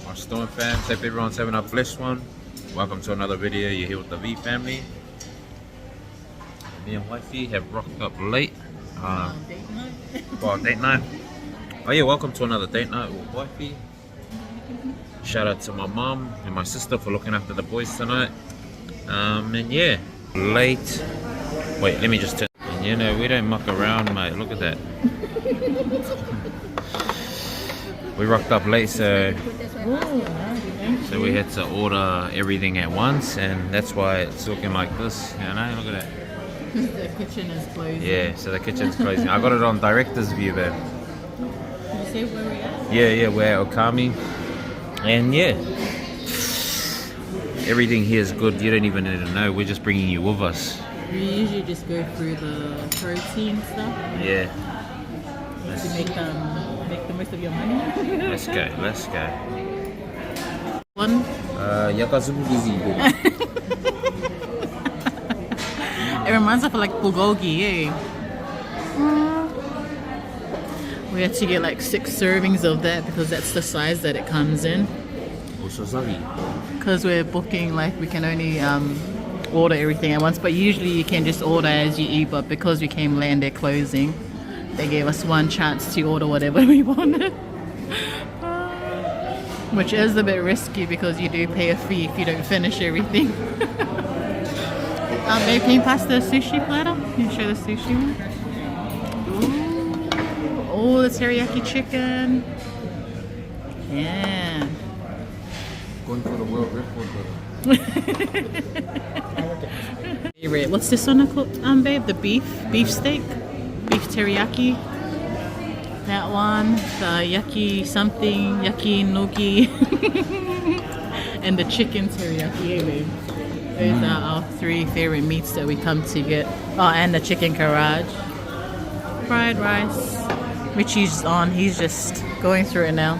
My Storm fam, hope everyone's having a blessed one. Welcome to another video. You're here with the Vee family. Me and wifey have rocked up late. Date night. Well, date night. Oh yeah, welcome to another date night with wifey. Shout out to my mom and my sister for looking after the boys tonight. And yeah, late. Wait, let me just turn. And you know, we don't muck around, mate. Look at that. We rocked up late, so we had to order everything at once, and that's why it's looking like this. You know, look at that. The kitchen is closing. Yeah, so the kitchen's closing. I got it on director's view, babe. Did you say where we're at? Yeah, we're at Okami. And yeah, everything here is good. You don't even need to know. We're just bringing you with us. We usually just go through the protein stuff. Yeah. To make the most of your money. Let's go. One. It reminds us of like bulgogi, eh? We had to get like 6 servings of that because that's the size that it comes in. Because we're booking, like we can only order everything at once, but usually you can just order as you eat, but because we came late and they're closing, they gave us one chance to order whatever we wanted. Which is a bit risky because you do pay a fee if you don't finish everything. Babe, can you pass the sushi platter? Can you show the sushi one? Ooh. Oh, the teriyaki chicken. Yeah. Going for the world record. What's this one called, babe? The beef steak? Beef teriyaki. That one, the yaki something, yaki nogi, and the chicken teriyaki, eh, babe? Those are our 3 favorite meats that we come to get. Oh, and the chicken garage. Fried rice. Richy's on, he's just going through it now.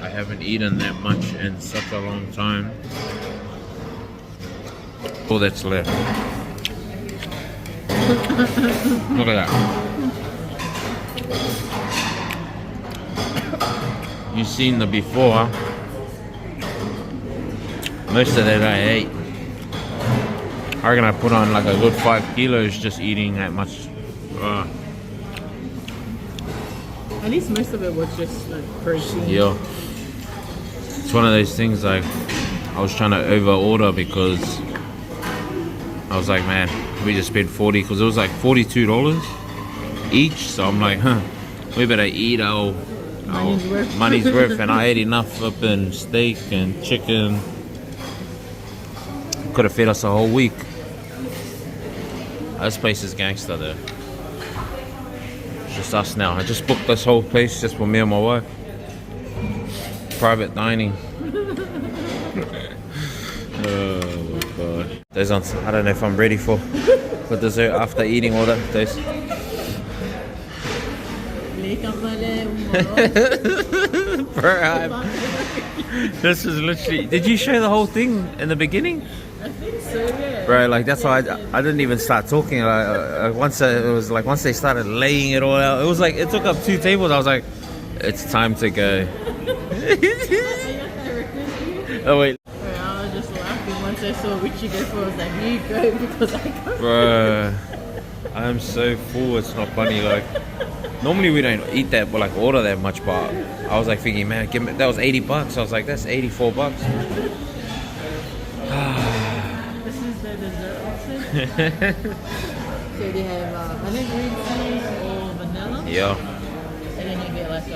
I haven't eaten that much in such a long time. All that's left. Look at that. You've seen the before. Most of that I ate. I reckon I put on like a good 5 kilos just eating that much. At least most of it was just like protein. Yeah. It's one of those things like I was trying to over order because I was like, man, we just spent 40 because it was like $42 each. So I'm like, we better eat our money's worth. And I ate enough up in steak and chicken. Could have fed us a whole week. This place is gangster though. It's just us now. I just booked this whole place just for me and my wife. Private dining. Oh my god. Those ones, I don't know if I'm ready for dessert after eating all that. Those. Bro, this is literally. Did you show the whole thing in the beginning? I think so, yeah. Bro, like that's why I didn't even start talking. Once they started laying it all out, it was like it took up 2 tables. I was like, it's time to go. Oh wait. I was just laughing once I saw Richy go for. I was like, you go because I go. Bro, I'm so full. It's not funny. Like normally we don't eat that, but like order that much. But I was like thinking, man, that was $80. I was like, that's $84. This is the dessert option. So they have honey green tea or vanilla. Yeah. And then you get like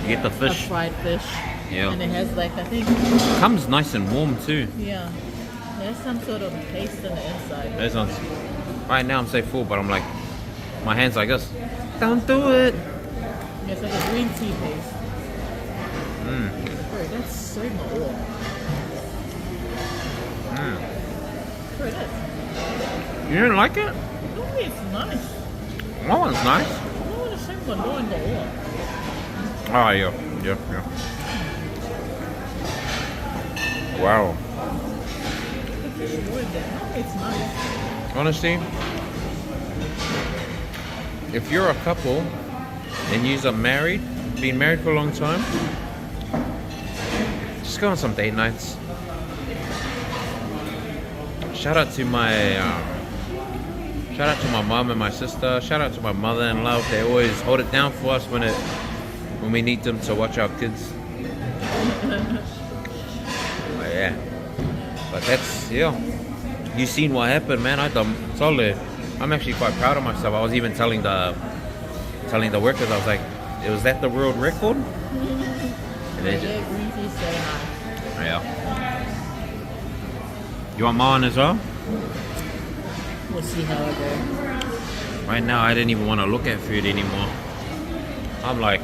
You get the fish. a fried fish. Yeah. And it has like, I think. It comes nice and warm too. Yeah. There's some sort of paste on the inside. Those ones. Right now I'm so full, but I'm like, my hands like this. Don't do it. Yeah, it's like a green tea paste. Bro, that's so more. Bro, that's. You didn't like it? No, it's nice. That one's nice. No, the same one, no, no. Oh yeah. Wow. It's nice. Honestly, if you're a couple and you're married, been married for a long time. Just go on some date nights. Shout out to my mom and my sister. Shout out to my mother-in-law. They always hold it down for us when we need them to watch our kids. But yeah. But that's, yeah. You seen what happened, man. I done solid. I'm actually quite proud of myself. I was even telling the workers, I was like, was that the world record? And they just, yeah. You want mine as well? We'll see how it goes. Right now, I didn't even want to look at food anymore. I'm like,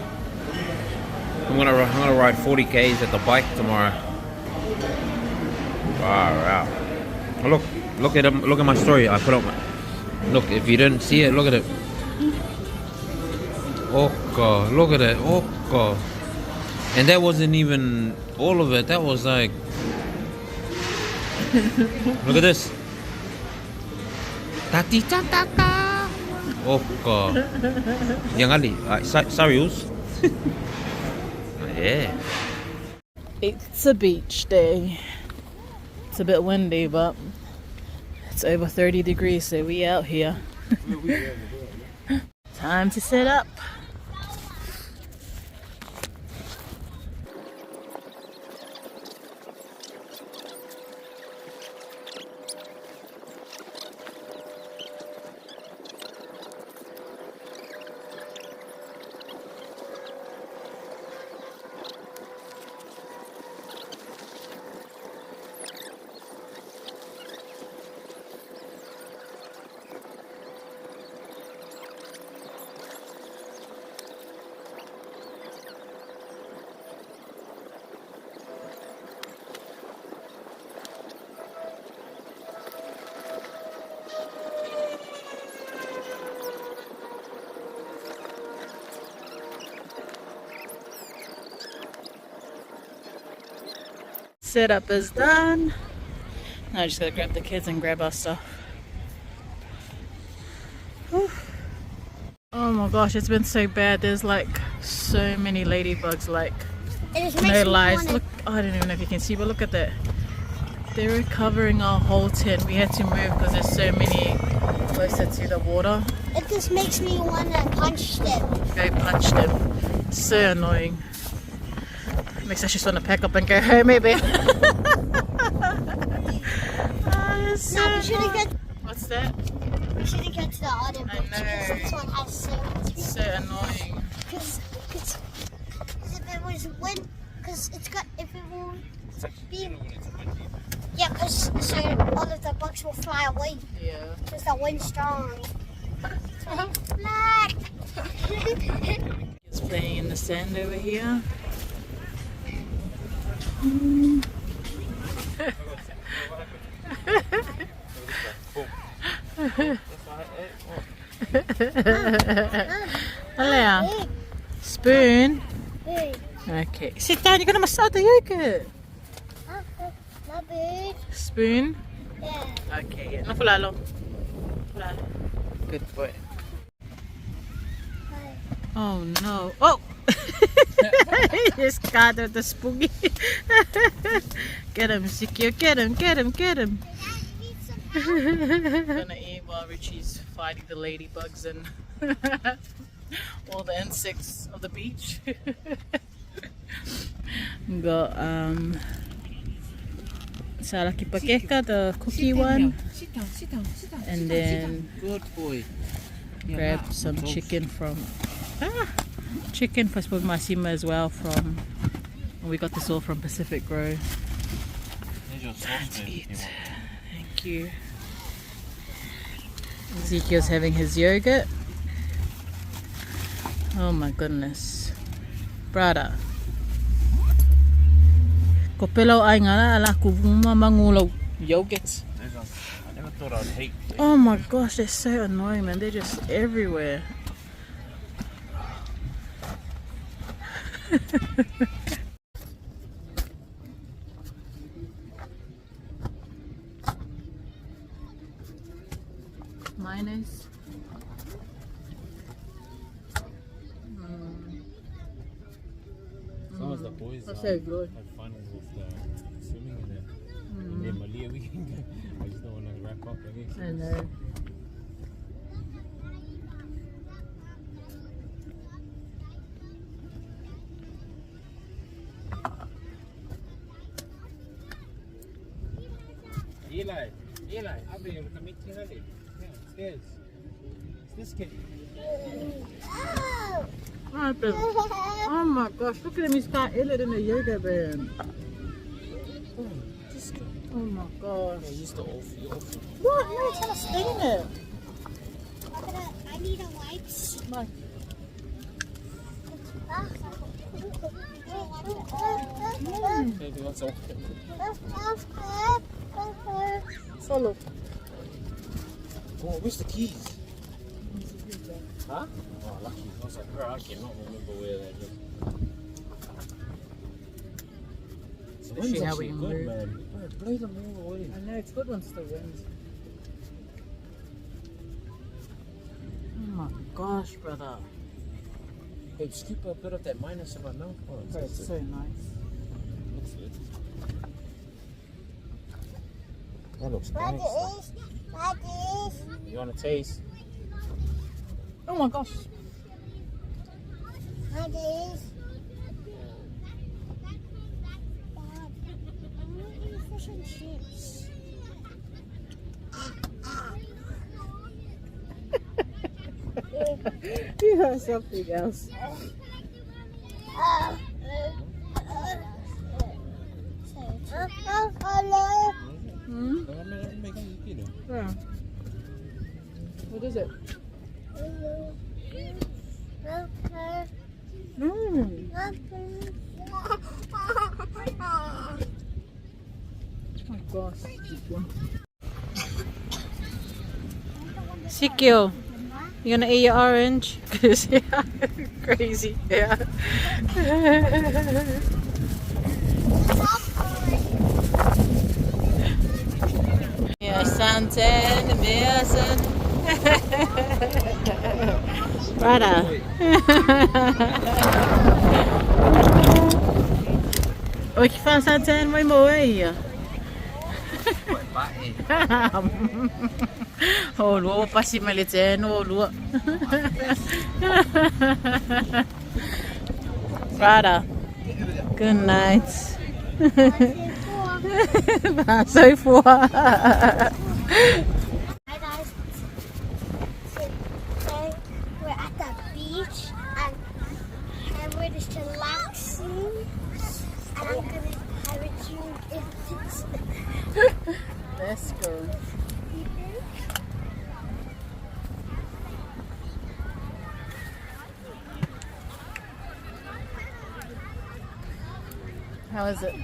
I'm gonna ride 40 k's at the bike tomorrow. Wow. Look at my story. I put up. Look, if you didn't see it, look at it. Oh God, look at it. Oh God. And that wasn't even all of it. That was like, look at this. Tati tataka. Oh God. Yang ali. Serious? Yeah. It's a beach day. It's a bit windy, but it's over 30 degrees, so we out here. Time to set up. Setup is done. Now I just gotta grab the kids and grab our stuff. Whew. Oh my gosh, it's been so bad. There's like so many ladybugs, like no lies. Look, oh, I don't even know if you can see, but look at that. They were covering our whole tent. We had to move because there's so many closer to the water. It just makes me want to punch them. Go punch them. It's so annoying. Makes us just want to pack up and go home, maybe. So no, we shouldn't get. What's that? We shouldn't get to the other beach because this one has so much. It's so annoying. Because if it was wind, because it's got if it will be. Yeah, because so all of the bugs will fly away. Yeah. Because the wind's strong. He's playing in the sand over here. Alea, spoon. Okay, sit down. You're gonna massage the yogurt. Spoon. Yeah. Okay, no fulalo. Good boy. Oh no! Oh. He just got with the spooky. Get him, Sikio. Get him. Gonna eat while Richie's fighting the ladybugs and all the insects of the beach. Got salaki pakeka, the cookie one. Sit down. And then Good boy. grab some chicken from chicken for Masima as well from, we got this all from Pacific Grove. There's your sauce, Let's man, if eat. you want. Thank you. Ezekiel's having his yogurt. Oh my goodness. Brother. Kopelo ay nga ala kuvuma mangulo yogurt. I never thought I'd hate. Oh my gosh, they're so annoying, man. They're just everywhere. Mayonnaise. the boys That's so good. had fun with swimming in there. And then Malia, we can go. I just don't want to wrap up. I know. Eli, up there, look at me, stairs. It's this kid. Right, but, oh my gosh, look at him, he's got Elliot in a yoga band. Oh, this kid. Oh my gosh. No, he's the off. What? No, it's gonna sting it. I need a wipes. Like, Maybe that's off. follow. Oh, where's the keys? Huh? Oh, lucky. I was like, bro, I cannot remember where that is. Let's see how we good, move. man. Bro, blow them all away. I know, it's good once the wind. Oh my gosh, brother. Babe, scoop a bit of that minus in my mouth. Oh, It's so nice. looks good. That looks nice. You want to taste? Oh my gosh. Fish and chips. You have something else. Hmm? Yeah. What is it? Mm. Oh my gosh. Sikyo, you gonna eat your orange? Cause yeah, crazy. Yeah. Ja, Santen, Meersen. Brother. Ôi, pha Santen mới mùi. Ô, lúa, passi maliten, ô, lúa. Brother, good night. Bà sơi phua. Hi guys, today we're at the beach and we're just relaxing and I'm gonna have a drink in this. Let's go. How is it?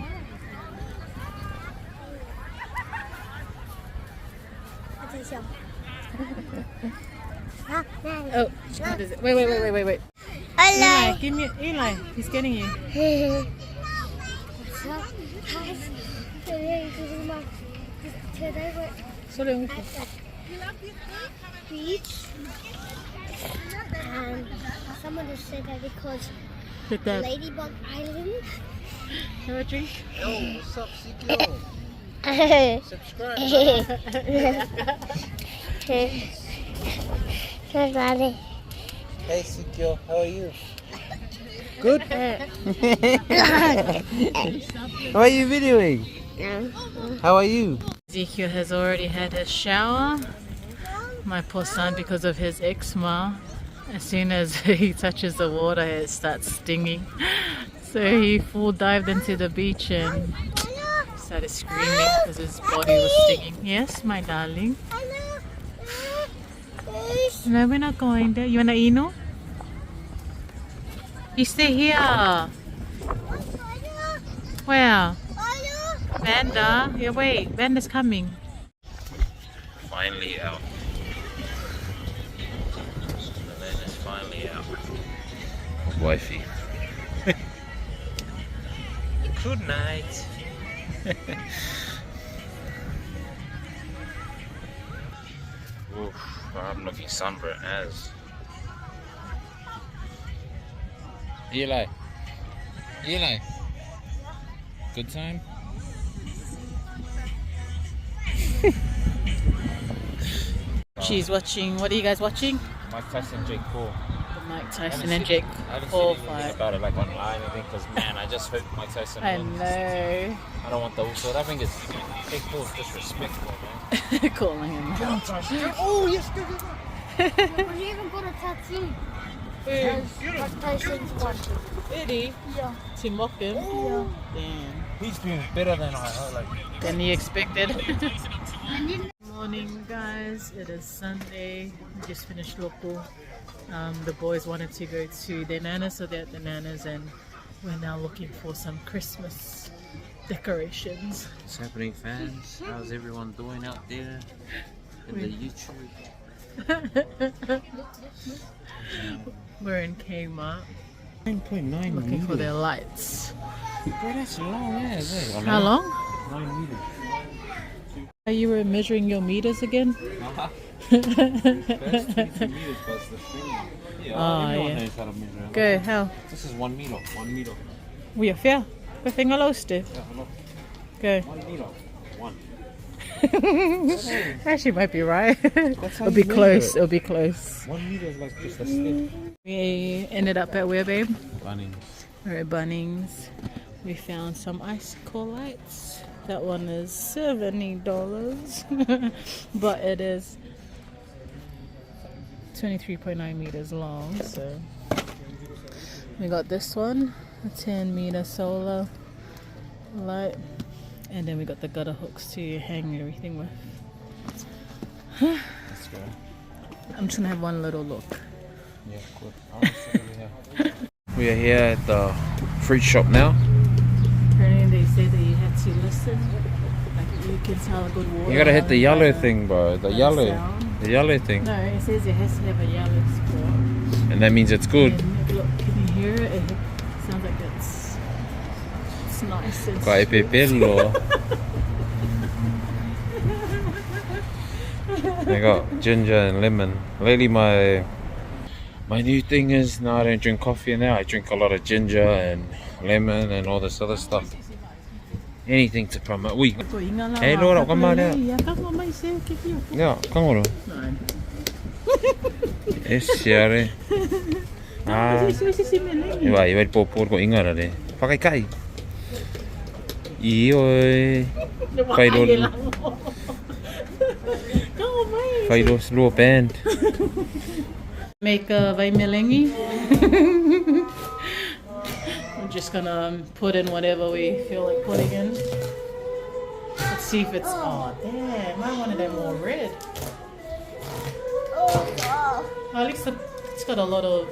Oh, what is it? Wait. Hello. Eli, give me Eli. He's getting you. Today we're Sorry, at the beach and someone just said that because Get that. Ladybug Island. Have a drink. Yo, what's up, CQ? Subscribe. Hey, CQ, how are you? Good? How are you videoing? How are you? Ezekiel has already had his shower. My poor son, because of his eczema, as soon as he touches the water, it starts stinging. So he full dived into the beach and started screaming because his body was stinging. Yes, my darling. No, we're not going there. You wanna eat no? You stay here. Where? Vanda? Yeah, wait. Vanda's coming. Finally out. The man is finally out. Wifey. Good night. Oof, I'm looking sunburnt as. Eli, Eli, good time? She's watching. What are you guys watching? Mike Tyson, Jake Paul. The Mike Tyson and Jake Paul fight. About it like online, I think, because man, I just hope Mike Tyson I wins. know. I don't want the also. I think it's Jake Paul's disrespectful, man. Calling him. Oh yes, good. We even got a tattoo. Mike Tyson's one. Really? Yeah. To mock him? Yeah. Damn. He's doing better than I Than he expected. Morning, guys. It is Sunday. We just finished local. The boys wanted to go to their nanas, so they're at the nanas, and we're now looking for some Christmas decorations. What's happening, fans? How's everyone doing out there in the YouTube? We're in Kmart 9.9 looking for their lights. Bro, that's long, yeah. How long? 9 meters. You were measuring your meters again? That's 22 meters, but it's the string. Yeah, everyone knows how to measure. Go, how? This is 1 meter. 1 meter. We are fair. Go finger lost it. Yeah, look. Go. 1 meter. 1. Actually, might be right. That's how It'll be you measure close. it. It'll be close. 1 meter is like just a step. We ended up at where, babe? Bunnings. We're at Bunnings. We found some icicle lights. That one is $70, but it is 23.9 meters long. So we got this one, a 10-meter solar light, and then we got the gutter hooks to hang everything with. Let's go. I'm just gonna have one little look. Yeah, good. We are here at the fruit shop now. Apparently they say that you had to listen, like you can tell a good water. You gotta hit the yellow thing, bro. The yellow. Sound. The yellow thing. No, it says it has to have a yellow spot. And that means it's good. And look, can you hear it? It sounds like it's nice and Kai pepello. I got ginger and lemon. Lately my new thing is now I don't drink coffee now. I drink a lot of ginger and lemon and all this other stuff. Anything to promote. Ui. Hey, Laura, come on out. Yeah, come on. Yes, siare. Ah. Iba popor ko ingat ada. Pakai kai. Oi. Kaido slow band. Make a Vee Melegi. We're just gonna put in whatever we feel like putting in. Let's see if it's. Oh, damn! I wanted that more red. Oh, wow. At least it's got a lot of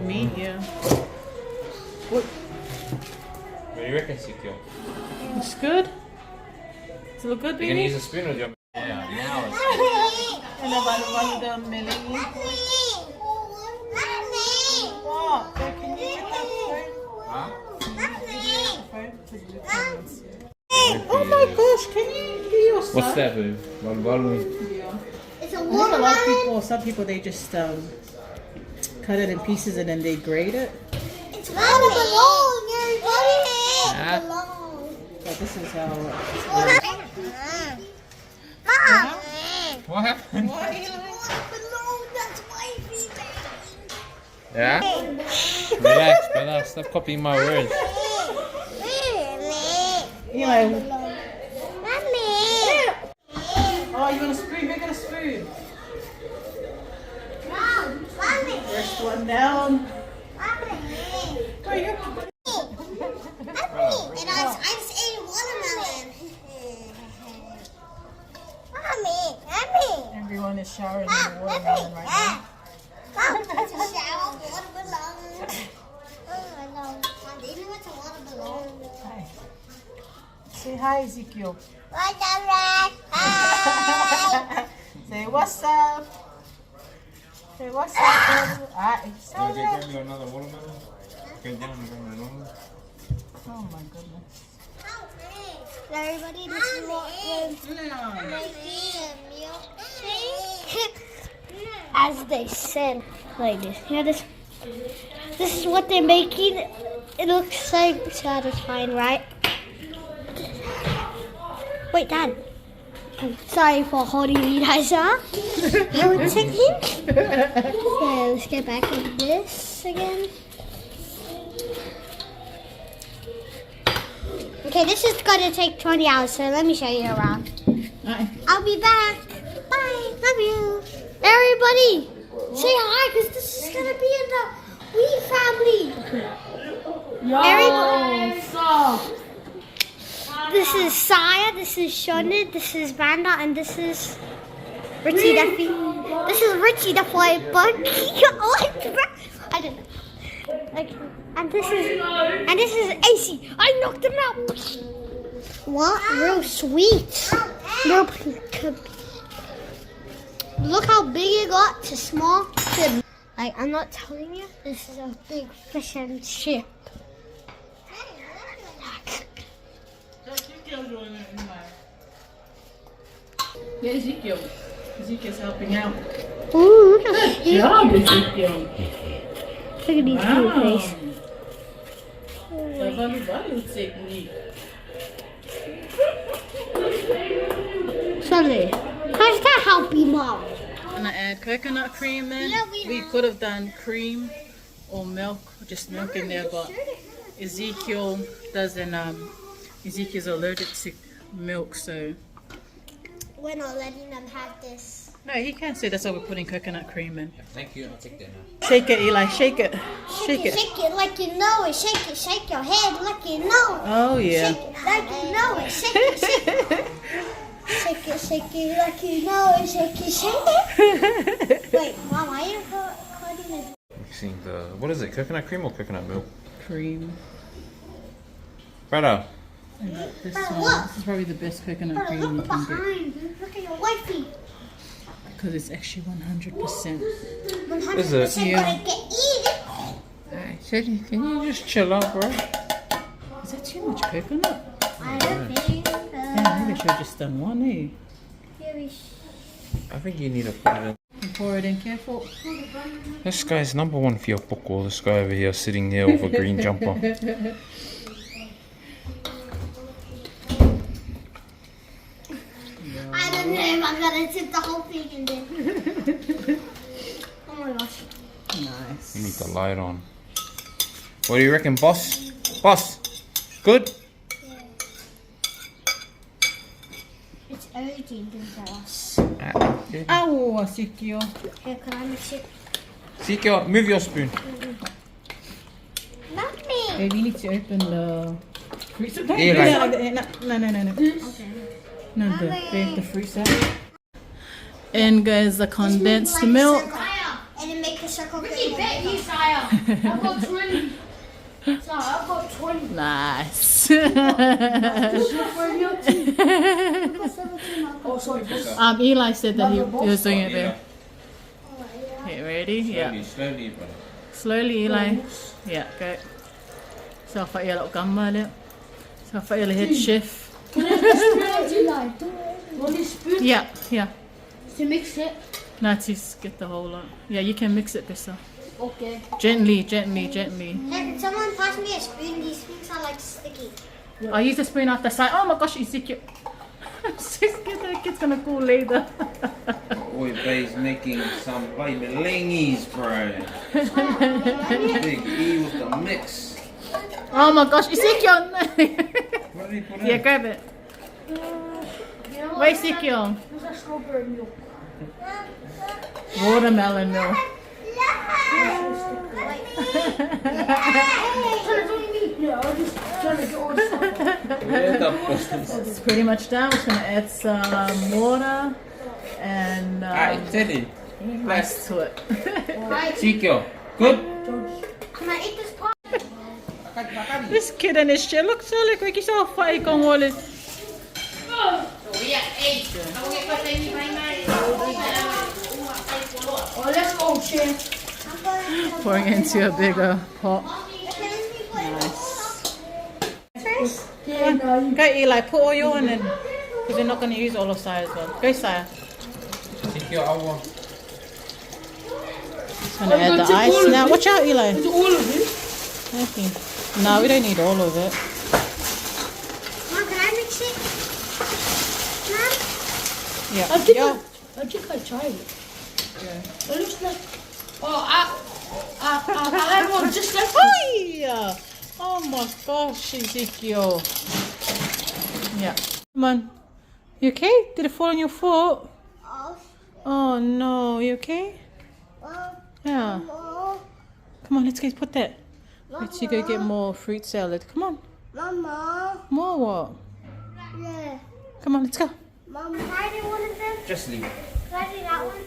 meat, yeah. What? What do you reckon, Sikyo? Looks good. Does it look good, You can use baby? a spoon with your. Yeah, now it's. And about the Melegi. What? Can you get that phone? Huh? Oh my gosh, can you do your son? What's that, babe? Balbalui. Yeah. It's a I think a lot of watermelon. people, some people, they just cut it in pieces and then they grate it. It's watermelon, everybody. Yeah. But this is how it works. Mom. What happened? Watermelon, that's my favorite. Yeah? Relax, brother. Stop copying my words. Anyway, Mommy. oh, you want a spoon? Make it a spoon. Mommy. First one down. Mommy. Oh, you And I just ate watermelon. Mommy. Everyone is showering in the watermelon right now. Mom, it's a shower watermelon. Watermelon. Mom, do you know what's a watermelon? Hi. Say hi, Ezekiel. Watermelon. Hi. Say what's up. Say what's up. Ah, it's so good. another watermelon? Oh my goodness. Everybody, this is what we're making a milkshake. As they said, like this. You know this. This is what they're making. It looks so satisfying, right? Wait, Dad. I'm sorry for holding you guys up. 1 second. So let's get back on this again. Okay, this is gonna take 20 hours, so let me show you around. I'll be back. Bye. Love you. Everybody, say hi, because this is gonna be in the Vee Family. Everybody. This is Saya, this is Shona, this is Vanda, and this is Richy. This is Richy the boy bug. I don't know. Okay. And this is AC. I knocked him out. What? Real sweet. Look how big it got to small to. Like, I'm not telling you, this is a big fishing ship. Yeah, Ezekiel. Ezekiel's helping out. Ooh, look at Good job, Ezekiel. Look at these cute face. Sunday, how's that help you, Mom? I'm gonna add coconut cream in. We could have done cream or milk, just milk in there, but Ezekiel doesn't. Ezekiel's allergic to milk, so We're not letting them have this. no, he can't say. That's why we're putting coconut cream in. Thank you. I'll take that now. Shake it, Eli. Shake it. Shake it. Shake it like you know it. Shake your head like you know it. Oh yeah. Shake it like you know it. Shake it. Shake it like you know it. Shake it. Wait, Mom, why are you cutting it? Mixing the, what is it? Coconut cream or coconut milk? Cream. Brother. And this But one. look. This is probably the best coconut cream you Look can get behind. Look at your wifey. because it's actually 100%. 100% Is it? Yeah. gonna get eaten. Hey, Shetty, can you just chill out, bro? Is that too much coconut? I don't think. Yeah, maybe I should have just done one, eh? I think you need to put it in. And pour it in careful. This guy's number one for your buckle. This guy over here sitting there with a green jumper. I don't know if I'm gonna tip the whole thing in there. Oh my gosh. Nice. You need the light on. What do you reckon, boss? Boss? Good? It's urgent for us. Oh, Ezekiel. Here, can I mix it? Ezekiel, move your spoon. Not me. Baby, you need to open the fruit salad. Don't Yeah, do like- that. No. Okay. No, the fruit salad. And guys, the condensed milk. And then make a circle. Richy, bet you, Sire. I've got 20. Sire, I've got 20. Nice. Oh, sorry. Eli said that he was doing it there. Okay, ready? Yeah. Slowly, brother. Slowly, Eli. Yeah, go. So far, you're gamma there. So far, you're head chef. Can I just spoon it, Eli? Want this spoon Yeah. to mix it? Now to get the whole lot. Yeah, you can mix it, Bissa. Okay. Gently. Hey, can someone pass me a spoon? These spoons are like sticky. I'll use the spoon off the side. Oh my gosh, Ezekiel. I'm so scared the kid's gonna call later. Boy, Bay's making some baby lingies, bro. Big E with the mix. Oh my gosh, Ezekiel. What did he put in? Yeah, grab it. Wait, Ezekiel. What's that strawberry milk? Watermelon milk. Yeah, I'll just try to get all this stuff. It's pretty much done. We're just gonna add some water and Teddy. rice to it. Ezekiel, good? Can I eat this part? This kid and his chair looks so like he's all funny con Wallace. Oh, let's go, chef. I'm going to Pouring into a bigger pot. Nice. Yeah, no, you Go Eli, put all your in because we're not going to use all of Sire's one. Go Sire. Ezekiel, I want. Just going to add the ice now. Watch out Eli. do all of it. Okay. No, we don't need all of it. Mom, can I mix it? Mom? Yeah. I think I tried it. Yeah. It looks like. Oh, I had one just like this. Hi! Oh my gosh, Ezekiel. Yeah. Come on. You okay? Did it fall on your foot? Oh, Oh no, you okay? Yeah. Mama. Come on, let's go put that. Let's go get more fruit salad. Come on. Mama. More what? Yeah. Come on, let's go. Mom, can I do one of them? Just leave it. Can I do that one?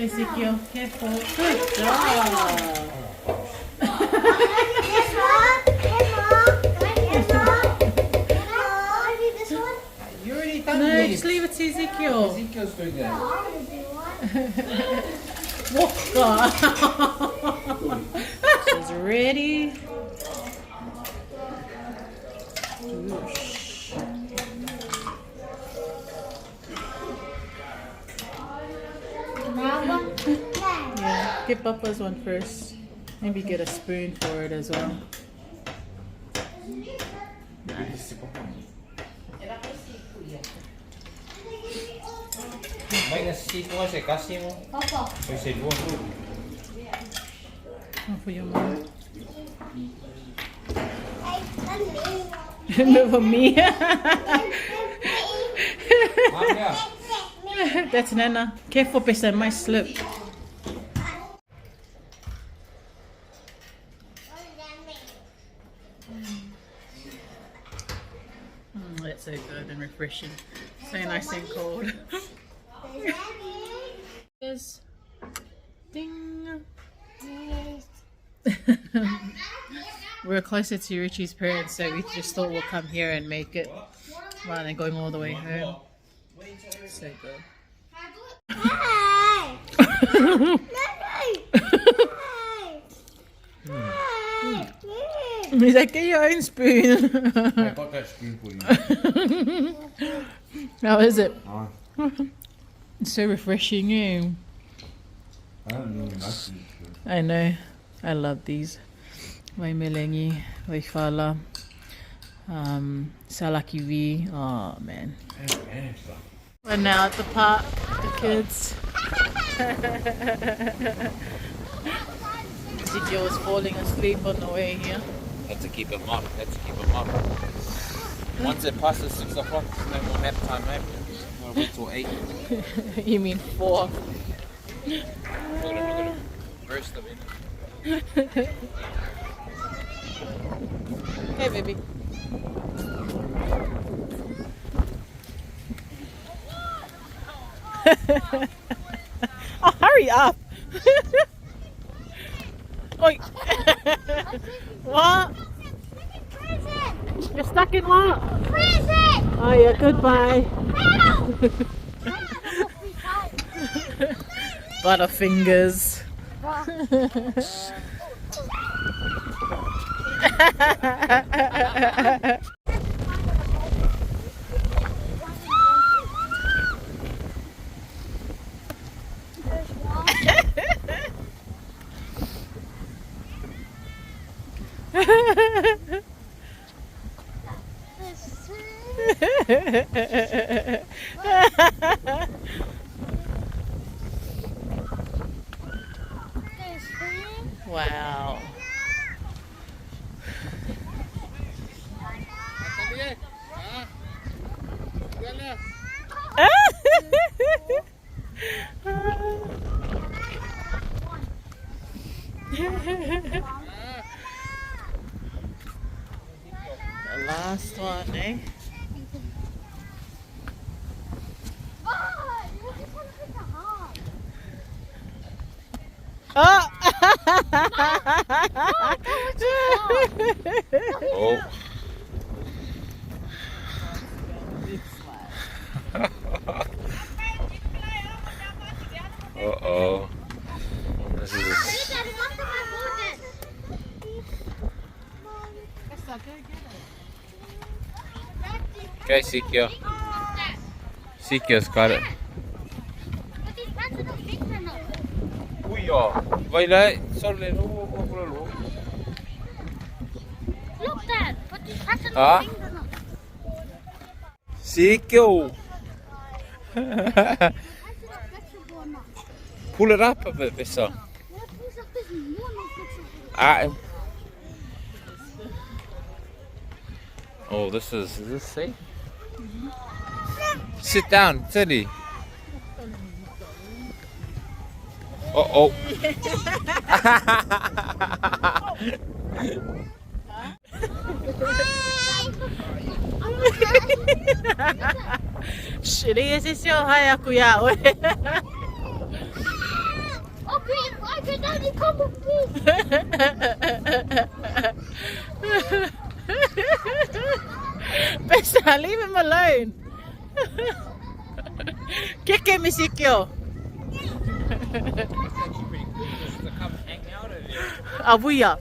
Ezekiel, careful. Good job. Can I do this one? Hey, Mom. Can I do this one? Can I do this one? You already done No, it. just leave it to Ezekiel. Ezekiel's doing that. I want to do one. Walker. She's ready. Mama. Yeah, get Papa's one first. Maybe get a spoon for it as well. May nasisip mo kasi kasi mo. Papa. May cellphone mo. One for your mom. Hey, No, for me. Maya. That's Nana. Careful, Pesa, might slip. That's so good and refreshing. So nice and cold. Yes. Ding. We're closer to Richie's parents, so we just thought we'll come here and make it rather than going all the way home. So good. Hey! He's like, get your own spoon. I got that spoon for you. How is it? Oh, It's so refreshing, eh? I don't know enough. I know. I love these. Vai Melegi, vai Fala, Salaki Vee. Oh man. We're now at the park, the kids. Ezekiel was falling asleep on the way here. Had to keep him up. Once it passes 6 o'clock, it's no more nap time, mate. I'll wait till 8. You mean 4? Look at him. Burst of it. Hey baby. Oh, hurry up! Oi! What? You're stuck in what? Prison! Oh yeah, goodbye. Butterfingers. Wow. The last one, eh? Oh! Oh. Uh-oh. This is... Okay, Ezekiel. Ezekiel's got it. Uia, vai lá, só ler o Huh? Sikyo. Pull it up a bit, Vissa. Oh, is this safe? Sit down, Teddy. Uh-oh. Shiri ese seu hayaku yawe. Okay, I can only come with me. Besa, leave him alone. Keke misikyo. Abuya.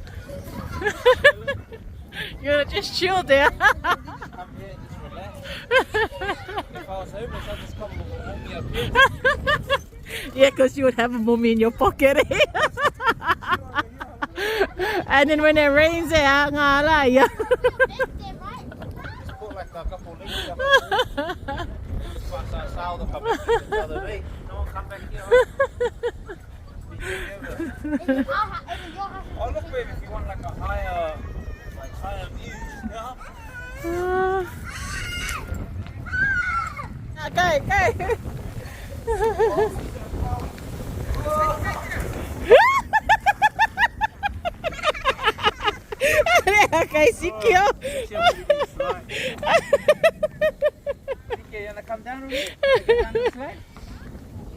You're gonna just chill there. Come here and just relax. If I was homeless, I'd just come and warm me up here. Yeah, because you would have a mummy in your pocket. And then when it rains, yeah. Just put like a couple of leaves up. Just pass that sound up the other way. No one come back here. Oh look, baby, if you want like a higher view, yeah. Okay. Okay, Sikyo. You wanna come down with me? Come down this way?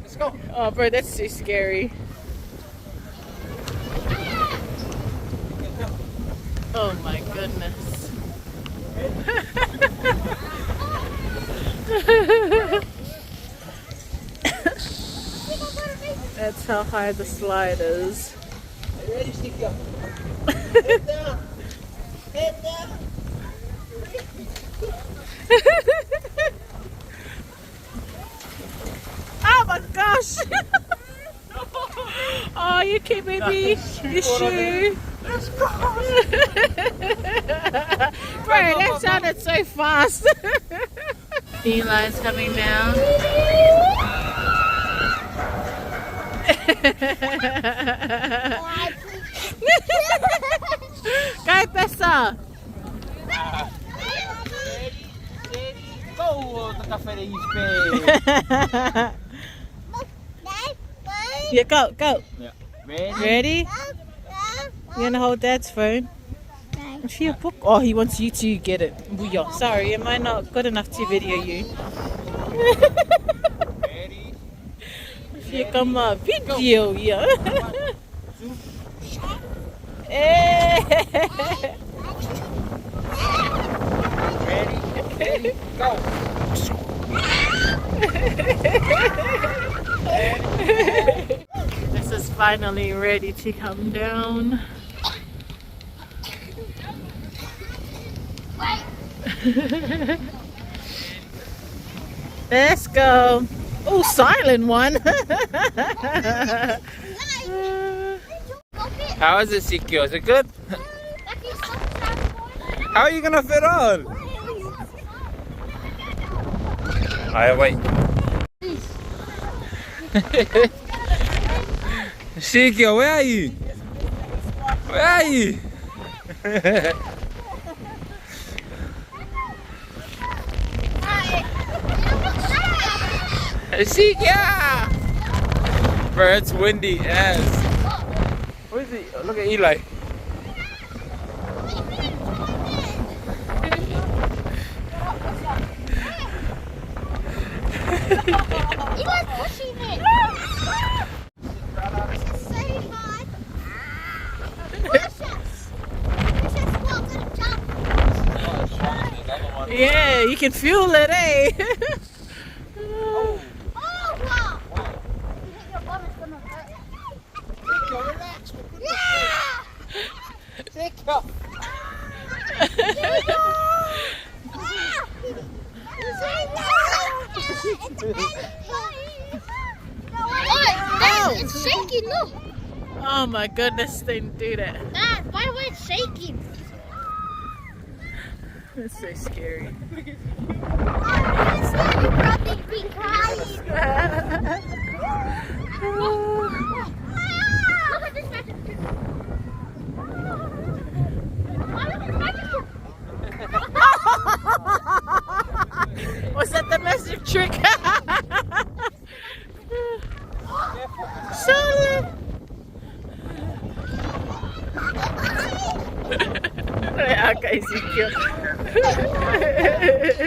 Let's go. Oh, bro, that's too scary. Oh my goodness. That's how high the slide is. Are you ready, Sikyo? Head down. Head down. Oh my gosh! Oh, you keep me your shoe. Bro, that sounded so fast. Eli's coming down. Go, Bessa. Go, the cafe that you spent. Yeah, go. Yeah. Ready? Ready? You gonna hold Dad's phone? Is he a book? Oh, he wants you to get it. Booyah. Sorry, am I not good enough to video you? Ready? Here come a video, yeah. Ready? Go. This is finally ready to come down. Let's go. Oh, silent one. How is it, Sikyo? Is it good? How are you gonna fit on? Alright, wait. Sikyo, where are you? Where are you? Sikyo! Bro, it's windy as. Where is he? Oh, look at Eli. He was pushing it. Say hi. Yeah, you can feel it, eh? Oh, wow. You think your bum is gonna hurt? Relax. Yeah! Sikyo. Dad, it's shaking, look. Oh my goodness, they didn't do that. Dad, by the way, it's shaking. That's so scary. You've probably been crying. Look at this magic trick. Was that the magic trick? Charlotte! Okay, Ezekiel. This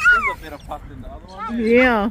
is a better puck than the other one. Yeah.